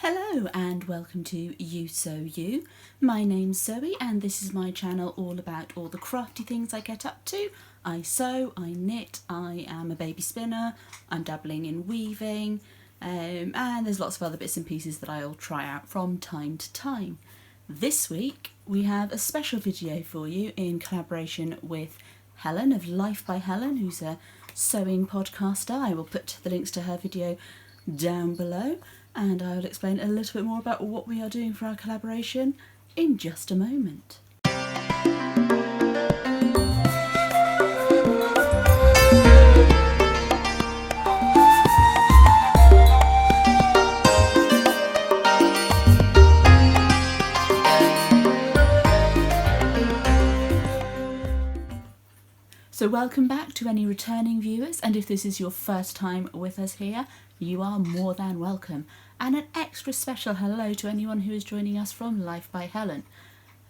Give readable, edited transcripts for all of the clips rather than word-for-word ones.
Hello and welcome to You Sew You. My name's Zoe and this is my channel all about all the crafty things I get up to. I sew, I knit, I am a baby spinner, I'm dabbling in weaving, and there's lots of other bits and pieces that I'll try out from time to time. This week we have a special video for you in collaboration with Hellen of Life by Hellen, who's a sewing podcaster. I will put the links to her video down below, and I will explain a little bit more about what we are doing for our collaboration in just a moment. So welcome back to any returning viewers, and if this is your first time with us here, you are more than welcome. And an extra special hello to anyone who is joining us from Life by Hellen.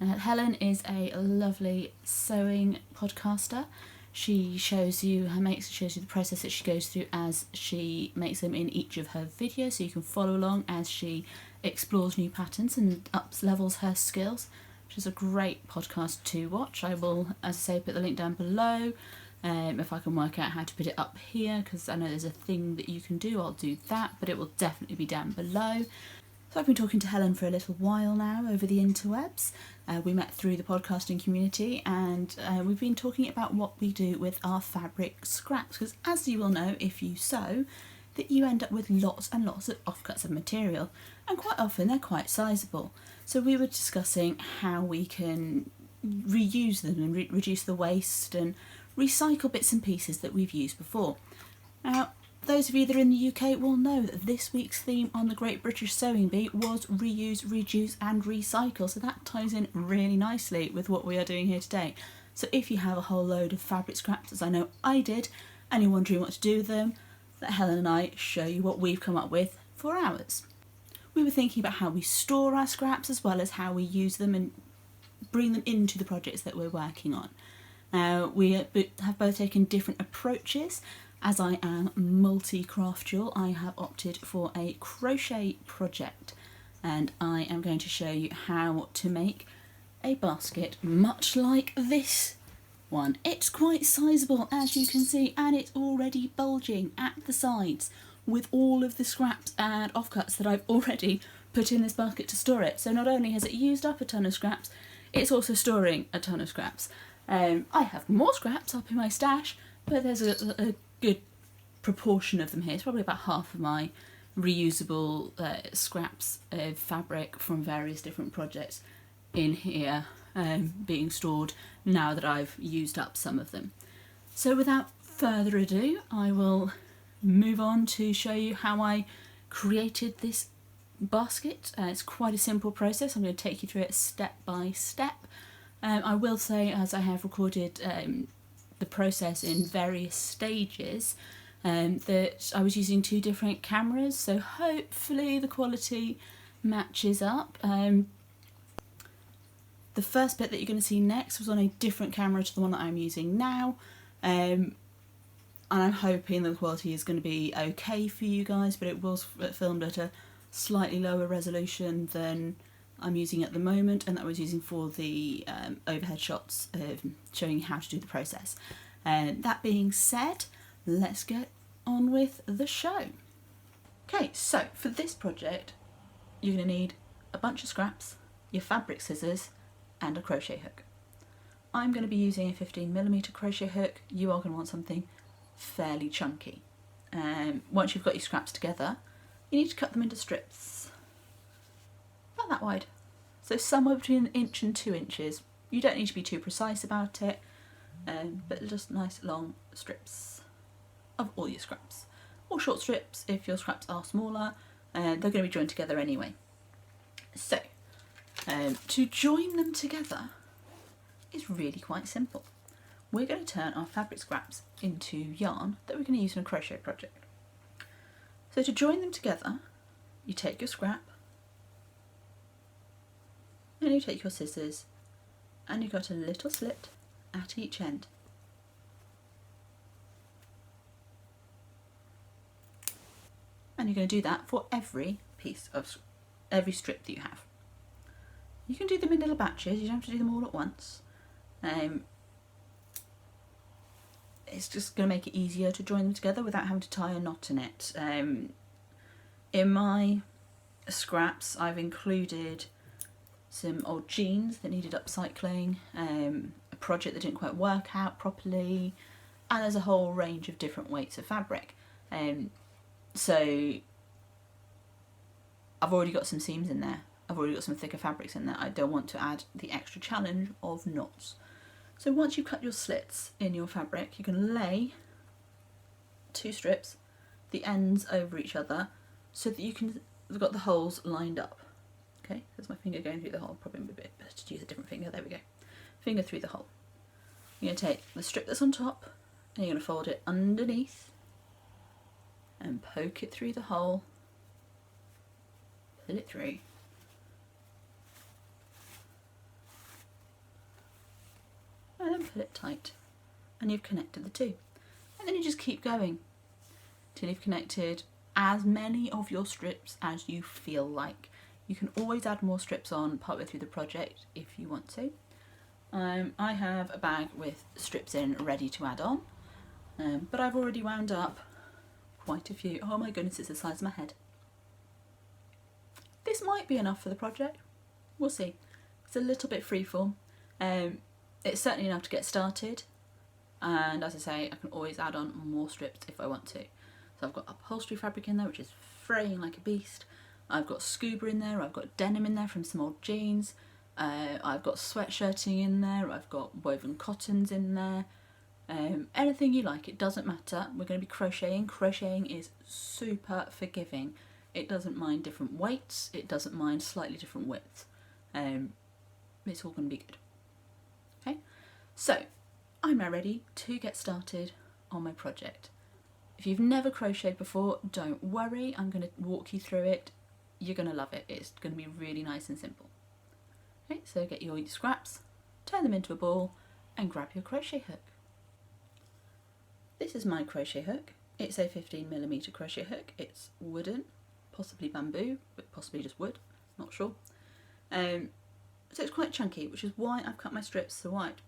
Hellen is a lovely sewing podcaster. She shows you the process that she goes through as she makes them in each of her videos, so you can follow along as she explores new patterns and levels her skills. Which is a great podcast to watch. I will, as I say, put the link down below. If I can work out how to put it up here, because I know there's a thing that you can do, I'll do that, but it will definitely be down below. So I've been talking to Hellen for a little while now over the interwebs. We met through the podcasting community, and we've been talking about what we do with our fabric scraps, because as you will know if you sew, that you end up with lots and lots of offcuts of material, and quite often they're quite sizable. So we were discussing how we can reuse them and reduce the waste and recycle bits and pieces that we've used before. Now, those of you that are in the UK will know that this week's theme on the Great British Sewing Bee was reuse, reduce and recycle, so that ties in really nicely with what we are doing here today. So if you have a whole load of fabric scraps, as I know I did, and you're wondering what to do with them, let Hellen and I show you what we've come up with for ours. We were thinking about how we store our scraps as well as how we use them and bring them into the projects that we're working on. Now, we have both taken different approaches. As I am multi-craftual, I have opted for a crochet project, and I am going to show you how to make a basket much like this one. It's quite sizable, as you can see, and it's already bulging at the sides with all of the scraps and offcuts that I've already put in this basket to store it. So not only has it used up a ton of scraps, it's also storing a ton of scraps. I have more scraps up in my stash, but there's a good proportion of them here. It's probably about half of my reusable scraps of fabric from various different projects in here being stored now that I've used up some of them. So without further ado, I will move on to show you how I created this basket. It's quite a simple process. I'm going to take you through it step by step. I will say, as I have recorded the process in various stages, that I was using two different cameras, so hopefully the quality matches up. The first bit that you're going to see next was on a different camera to the one that I'm using now, and I'm hoping the quality is going to be okay for you guys, but it was filmed at a slightly lower resolution than I'm using at the moment, and that I was using for the overhead shots showing you how to do the process. That being said, let's get on with the show. Okay, so for this project you're going to need a bunch of scraps, your fabric scissors and a crochet hook. I'm going to be using a 15mm crochet hook. You are going to want something fairly chunky. Once you've got your scraps together, you need to cut them into strips about that wide, so somewhere between 1 inch and 2 inches. You don't need to be too precise about it, but just nice long strips of all your scraps, or short strips if your scraps are smaller. They're going to be joined together anyway. So to join them together is really quite simple. We're going to turn our fabric scraps into yarn that we're going to use in a crochet project. So to join them together, you take your scrap and you take your scissors, and you've got a little slit at each end. And you're going to do that for every piece of every strip that you have. You can do them in little batches, you don't have to do them all at once. It's just going to make it easier to join them together without having to tie a knot in it. In my scraps I've included some old jeans that needed upcycling, a project that didn't quite work out properly, and there's a whole range of different weights of fabric. So I've already got some seams in there, I've already got some thicker fabrics in there. I don't want to add the extra challenge of knots. So once you've cut your slits in your fabric, you can lay 2 strips, the ends over each other, so that you've got the holes lined up. Okay, there's my finger going through the hole. Probably a bit better to use a different finger. There we go. Finger through the hole. You're going to take the strip that's on top and you're going to fold it underneath and poke it through the hole, pull it through. And then pull it tight, and you've connected the two. And then you just keep going till you've connected as many of your strips as you feel like. You can always add more strips on partway through the project if you want to. I have a bag with strips in ready to add on, but I've already wound up quite a few. Oh my goodness, it's the size of my head. This might be enough for the project, we'll see. It's a little bit freeform. It's certainly enough to get started, and as I say, I can always add on more strips if I want to. So I've got upholstery fabric in there, which is fraying like a beast. I've got scuba in there, I've got denim in there from some old jeans, I've got sweatshirting in there, I've got woven cottons in there. Anything you like, it doesn't matter. We're going to be crocheting. Crocheting is super forgiving. It doesn't mind different weights, it doesn't mind slightly different widths. It's all going to be good. Okay, so I'm now ready to get started on my project. If you've never crocheted before, don't worry, I'm going to walk you through it. You're going to love it. It's going to be really nice and simple. Okay, so get your scraps, turn them into a ball, and grab your crochet hook. This is my crochet hook. It's a 15mm crochet hook. It's wooden, possibly bamboo, but possibly just wood, not sure. So it's quite chunky, which is why I've cut my strips so wide.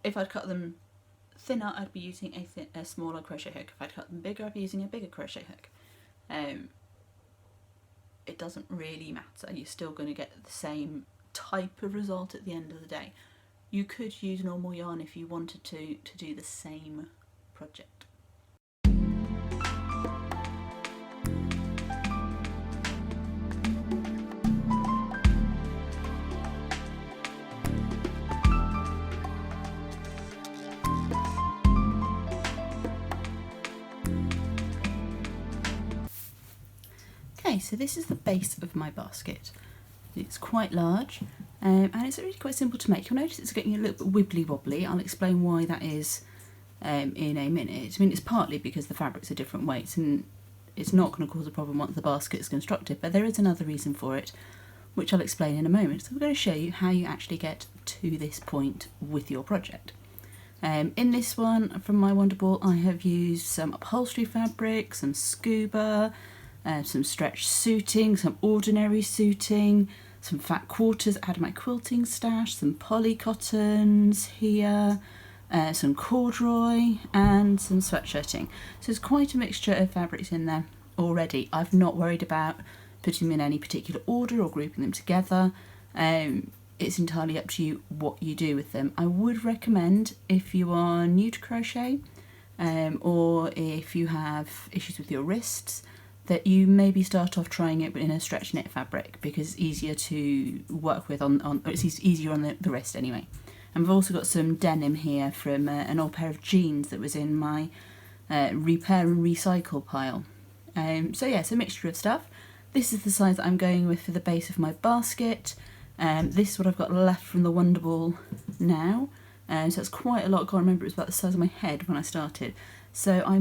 If I'd cut them thinner, I'd be using a smaller crochet hook. If I'd cut them bigger, I'd be using a bigger crochet hook. It doesn't really matter. You're still going to get the same type of result at the end of the day. You could use normal yarn if you wanted to do the same project. Okay, so this is the base of my basket. It's quite large, and it's really quite simple to make. You'll notice it's getting a little bit wibbly wobbly. I'll explain why that is in a minute. I mean, it's partly because the fabrics are different weights and it's not going to cause a problem once the basket is constructed, but there is another reason for it, which I'll explain in a moment. So I'm going to show you how you actually get to this point with your project. In this one, from my Wonder Ball, I have used some upholstery fabric, some scuba, some stretch suiting, some ordinary suiting, some fat quarters out of my quilting stash, some poly cottons here, some corduroy and some sweatshirting. So there's quite a mixture of fabrics in there already. I've not worried about putting them in any particular order or grouping them together. It's entirely up to you what you do with them. I would recommend, if you are new to crochet or if you have issues with your wrists, that you maybe start off trying it in a stretch knit fabric, because it's easier to work with it's easier on the wrist anyway. And I've also got some denim here from an old pair of jeans that was in my repair and recycle pile. So yeah, it's a mixture of stuff. This is the size that I'm going with for the base of my basket. This is what I've got left from the Wonder Ball now. So it's quite a lot. I can't remember, it was about the size of my head when I started. So I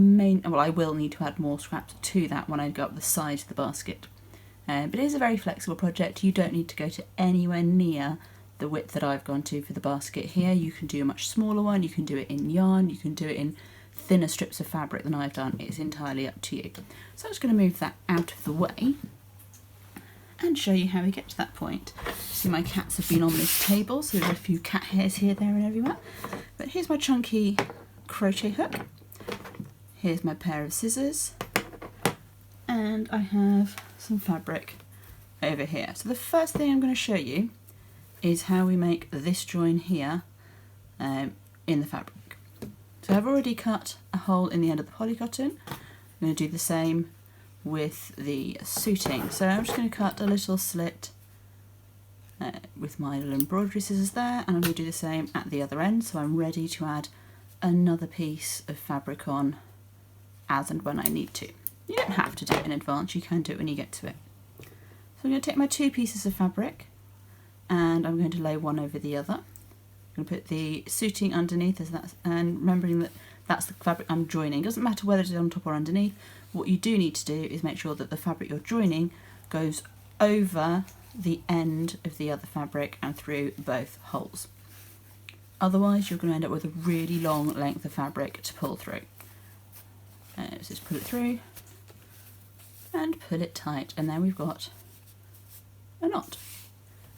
will need to add more scraps to that when I go up the side of the basket. But it is a very flexible project. You don't need to go to anywhere near the width that I've gone to for the basket here. You can do a much smaller one, you can do it in yarn, you can do it in thinner strips of fabric than I've done. It's entirely up to you. So I'm just going to move that out of the way. and show you how we get to that point. See, my cats have been on this table, so there's a few cat hairs here, there and everywhere. But here's my chunky crochet hook. Here's my pair of scissors, and I have some fabric over here. So the first thing I'm going to show you is how we make this join here in the fabric. So I've already cut a hole in the end of the polycotton. I'm going to do the same with the suiting. So I'm just going to cut a little slit with my little embroidery scissors there, and I'm going to do the same at the other end, so I'm ready to add another piece of fabric on as and when I need to. You don't have to do it in advance, you can do it when you get to it. So I'm going to take my two pieces of fabric and I'm going to lay one over the other. I'm going to put the suiting underneath as that, and remembering that that's the fabric I'm joining. It doesn't matter whether it's on top or underneath. What you do need to do is make sure that the fabric you're joining goes over the end of the other fabric and through both holes. Otherwise you're going to end up with a really long length of fabric to pull through. So just pull it through and pull it tight, and then we've got a knot.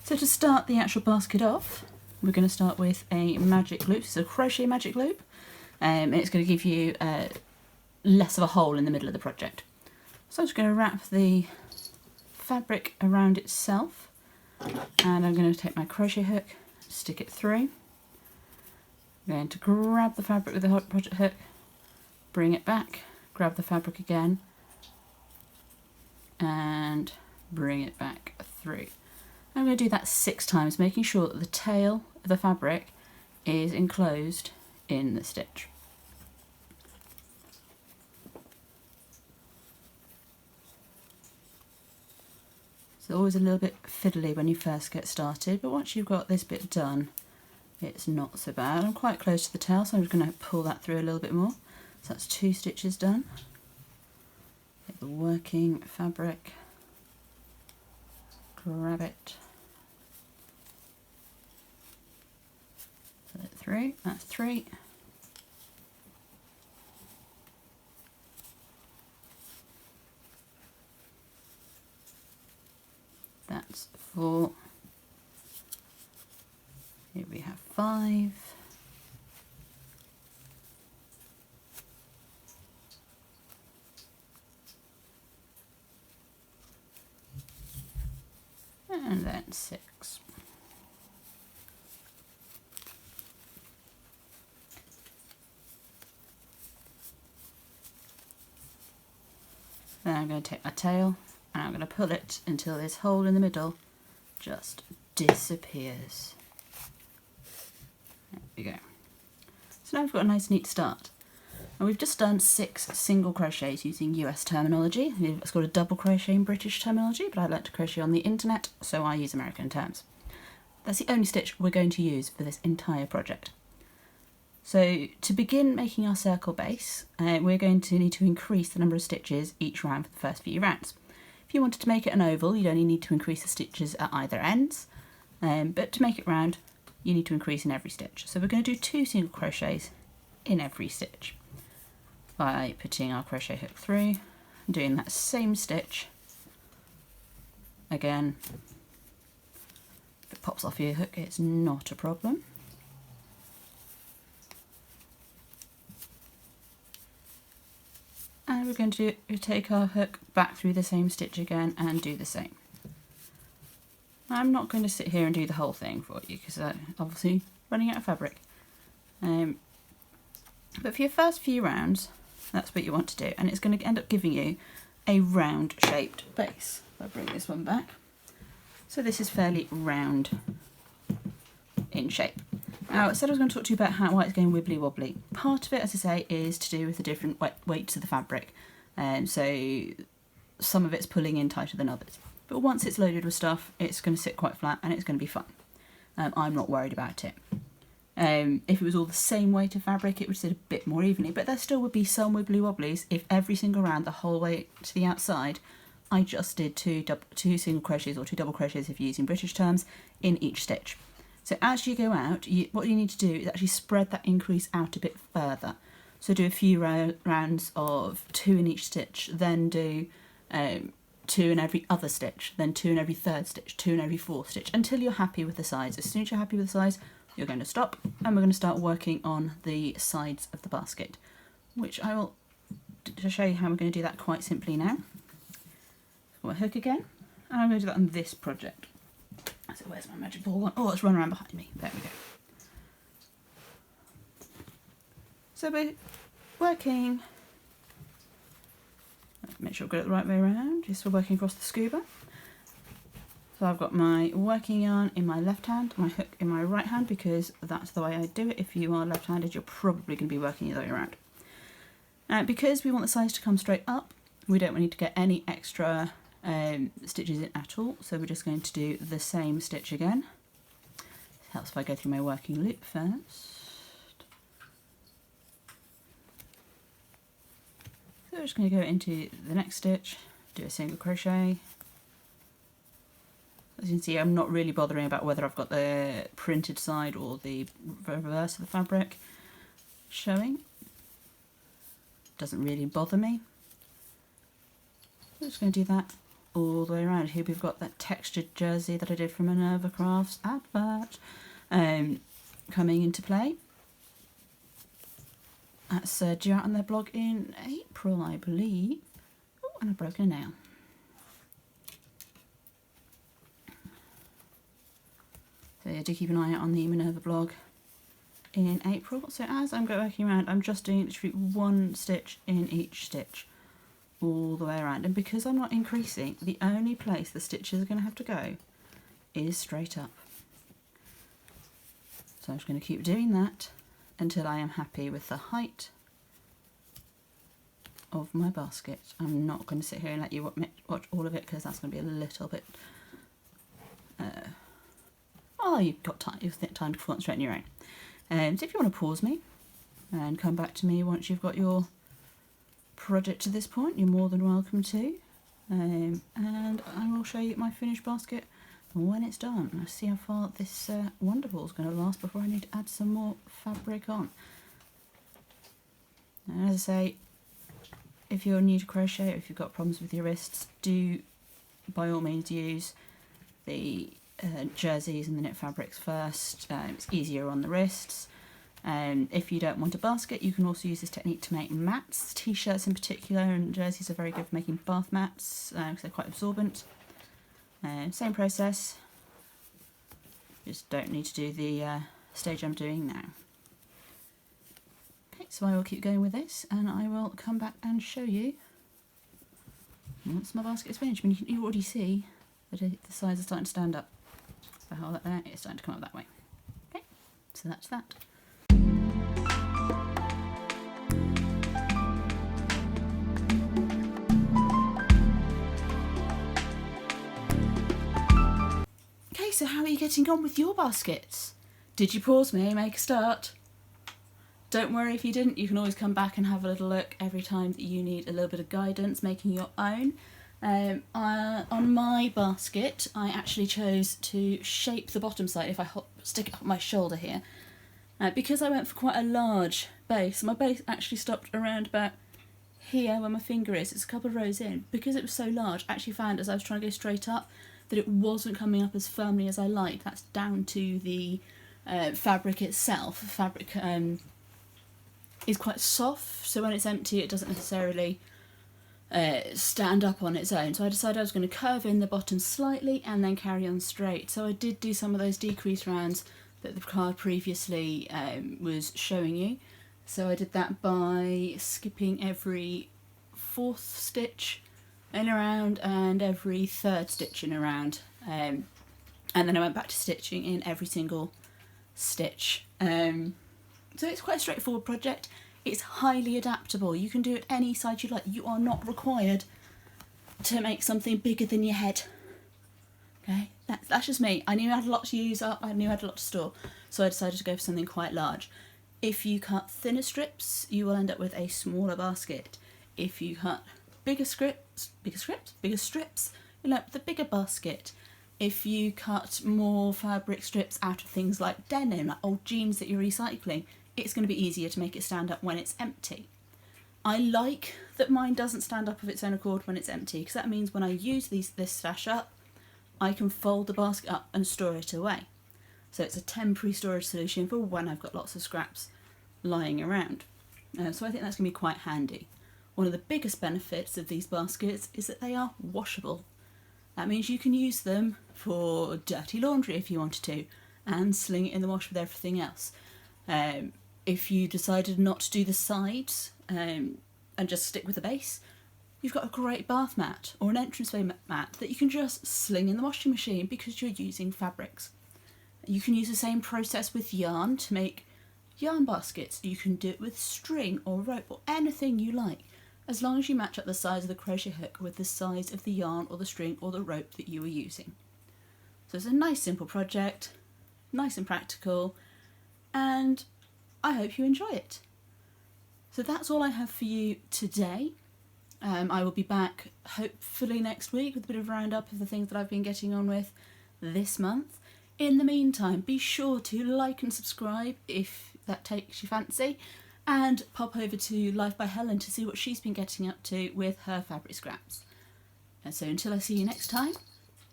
So to start the actual basket off, we're going to start with a magic loop. It's a crochet magic loop, and it's going to give you less of a hole in the middle of the project. So I'm just going to wrap the fabric around itself, and I'm going to take my crochet hook, stick it through. I'm going to grab the fabric with the project hook, bring it back, grab the fabric again, and bring it back through. I'm going to do that 6 times, making sure that the tail of the fabric is enclosed in the stitch. It's always a little bit fiddly when you first get started, but once you've got this bit done, it's not so bad. I'm quite close to the tail, so I'm just going to pull that through a little bit more. So that's 2 stitches done. Get the working fabric, grab it, pull it through, that's 3. That's 4. Here we have 5. And then 6. Then I'm going to take my tail and I'm going to pull it until this hole in the middle just disappears. There we go. So now we've got a nice neat start. And we've just done 6 single crochets using US terminology. It's called a double crochet in British terminology, but I like to crochet on the internet, so I use American terms. That's the only stitch we're going to use for this entire project. So to begin making our circle base, we're going to need to increase the number of stitches each round for the first few rounds. If you wanted to make it an oval, you'd only need to increase the stitches at either ends, but to make it round, you need to increase in every stitch. So we're going to do 2 single crochets in every stitch by putting our crochet hook through, doing that same stitch again. If it pops off your hook, it's not a problem. And we're going to take our hook back through the same stitch again and do the same. I'm not going to sit here and do the whole thing for you because I'm obviously running out of fabric. But for your first few rounds, that's what you want to do, and it's going to end up giving you a round shaped base. If I bring this one back. So this is fairly round in shape. Now I said I was going to talk to you about why it's going wibbly wobbly. Part of it, as I say, is to do with the different weights of the fabric, and so some of it's pulling in tighter than others. But once it's loaded with stuff, it's going to sit quite flat and it's going to be fun. I'm not worried about it. If it was all the same weight of fabric, it would sit a bit more evenly, but there still would be some wibbly wobblies if every single round, the whole way to the outside, I just did two single crochets, or 2 double crochets if you're using British terms, in each stitch. So as you go out, what you need to do is actually spread that increase out a bit further. So do a few rounds of 2 in each stitch, then do 2 in every other stitch, then 2 in every third stitch, 2 in every fourth stitch, until you're happy with the size. As soon as you're happy with the size, you're going to stop, and we're going to start working on the sides of the basket, which I will to show you how we're going to do that quite simply now. Got my hook again, and I'm going to do that on this project. So where's my magic ball gone? Oh, it's run around behind me. There we go. So we're working, make sure I've got it the right way around, just we're working across the scuba. So I've got my working yarn in my left hand, my hook in my right hand, because that's the way I do it. If you are left-handed, you're probably going to be working the other way around. Because we want the size to come straight up, we don't need to get any extra stitches in at all, so we're just going to do the same stitch again. It helps if I go through my working loop first. So we're just going to go into the next stitch, do a single crochet. As you can see, I'm not really bothering about whether I've got the printed side or the reverse of the fabric showing. Doesn't really bother me. I'm just going to do that all the way around. Here we've got that textured jersey that I did from Minerva Crafts advert coming into play. That's due out on their blog in April, I believe. Oh, and I've broken a nail. So yeah, do keep an eye out on the Minerva blog in April. So as I'm working around, I'm just doing literally one stitch in each stitch all the way around. And because I'm not increasing, the only place the stitches are going to have to go is straight up. So I'm just going to keep doing that until I am happy with the height of my basket. I'm not going to sit here and let you watch all of it, because that's going to be a little bit well, you've got time, time to concentrate on your own. So if you want to pause me and come back to me once you've got your project to this point, you're more than welcome to. And I will show you my finished basket when it's done. I'll see how far this Wonderball is going to last before I need to add some more fabric on. And as I say, if you're new to crochet, or if you've got problems with your wrists, do by all means use the jerseys and the knit fabrics first. It's easier on the wrists. If you don't want a basket, you can also use this technique to make mats. T-shirts in particular and jerseys are very good for making bath mats because they're quite absorbent. Same process, just don't need to do the stage I'm doing now. Okay, so I will keep going with this, and I will come back and show you once my basket is finished. I mean, you already see that the sides are starting to stand up. If I hold that there, it's starting to come up that way. Okay, so that's that. Okay, so how are you getting on with your baskets? Did you pause me, make a start? Don't worry if you didn't, you can always come back and have a little look every time that you need a little bit of guidance making your own. On my basket, I actually chose to shape the bottom side, if I stick it up my shoulder here, because I went for quite a large base. My base actually stopped around about here where my finger is. It's a couple of rows in. Because it was so large, I actually found as I was trying to go straight up that it wasn't coming up as firmly as I liked. That's down to the fabric itself. The fabric is quite soft, so when it's empty it doesn't necessarily stand up on its own. So I decided I was going to curve in the bottom slightly and then carry on straight. So I did do some of those decrease rounds that the card previously was showing you. So I did that by skipping every fourth stitch in a round and every third stitch in a round, and then I went back to stitching in every single stitch. So it's quite a straightforward project. It's highly adaptable. You can do it any size you like. You are not required to make something bigger than your head. Okay, that's just me. I knew I had a lot to use up, I knew I had a lot to store, so I decided to go for something quite large. If you cut thinner strips, you will end up with a smaller basket. If you cut bigger strips, you'll end up with a bigger basket. If you cut more fabric strips out of things like denim, like old jeans that you're recycling, it's going to be easier to make it stand up when it's empty. I like that mine doesn't stand up of its own accord when it's empty, because that means when I use this stash up, I can fold the basket up and store it away. So it's a temporary storage solution for when I've got lots of scraps lying around. So I think that's going to be quite handy. One of the biggest benefits of these baskets is that they are washable. That means you can use them for dirty laundry if you wanted to, and sling it in the wash with everything else. If you decided not to do the sides and just stick with the base, you've got a great bath mat or an entranceway mat that you can just sling in the washing machine because you're using fabrics. You can use the same process with yarn to make yarn baskets. You can do it with string or rope or anything you like, as long as you match up the size of the crochet hook with the size of the yarn or the string or the rope that you are using. So it's a nice simple project, nice and practical, and I hope you enjoy it. So that's all I have for you today. I will be back hopefully next week with a bit of a roundup of the things that I've been getting on with this month. In the meantime, be sure to like and subscribe if that takes your fancy, and pop over to Life by Hellen to see what she's been getting up to with her fabric scraps. And so until I see you next time,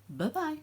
bye bye.